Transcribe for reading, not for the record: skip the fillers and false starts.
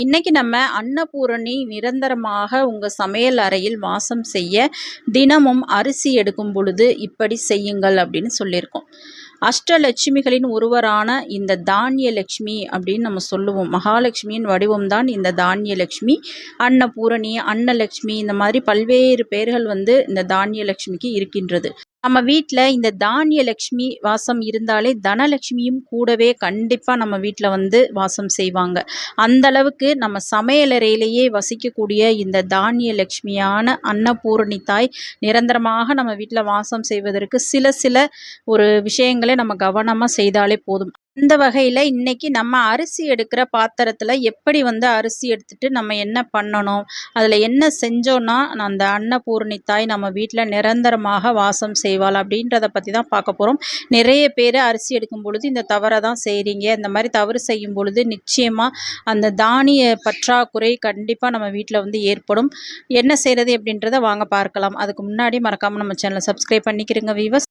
இன்னைக்கு நம்ம அன்னபூரணி நிரந்தரமாக உங்க சமையல் அறையில் வாசம் செய்ய தினமும் அரிசி எடுக்கும் பொழுது இப்படி செய்யுங்கள் அப்படின்னு சொல்லியிருக்கோம். அஷ்டலட்சுமிகளின் ஒருவரான இந்த தானிய லட்சுமி அப்படின்னு நம்ம சொல்லுவோம். மகாலட்சுமியின் வடிவம்தான் இந்த தானிய லட்சுமி. அன்னபூரணி, அன்னலட்சுமி, இந்த மாதிரி பல்வேறு பெயர்கள் இந்த தானிய லட்சுமிக்கு இருக்கின்றது. நம்ம வீட்டில் இந்த தானிய லட்சுமி வாசம் இருந்தாலே தனலட்சுமியும் கூடவே கண்டிப்பாக நம்ம வீட்டில் வாசம் செய்வாங்க. அந்த அளவுக்கு நம்ம சமையலறையிலேயே வசிக்கக்கூடிய இந்த தானிய லட்சுமியான அன்னபூரணி தாய் நிரந்தரமாக நம்ம வீட்டில் வாசம் செய்வதற்கு சில ஒரு விஷயங்களை நம்ம கவனமாக செய்தாலே போதும். இந்த வகையில் இன்னைக்கு நம்ம அரிசி எடுக்கிற பாத்திரத்தில் எப்படி அரிசி எடுத்துட்டு நம்ம என்ன பண்ணணும், அதில் என்ன செஞ்சோன்னா அந்த அன்னபூரணி தாய் நம்ம வீட்டில் நிரந்தரமாக வாசம் செய்வாள் அப்படின்றத பற்றி தான் பார்க்க போகிறோம். நிறைய பேர் அரிசி எடுக்கும் பொழுது இந்த தவறை தான் செய்கிறீங்க. இந்த மாதிரி தவறு செய்யும் பொழுது நிச்சயமாக அந்த தானிய பற்றாக்குறை கண்டிப்பாக நம்ம வீட்டில் ஏற்படும். என்ன செய்கிறது அப்படின்றத வாங்க பார்க்கலாம். அதுக்கு முன்னாடி மறக்காமல் நம்ம சேனலை சப்ஸ்கிரைப் பண்ணிக்கிறங்க வீவர்ஸ்.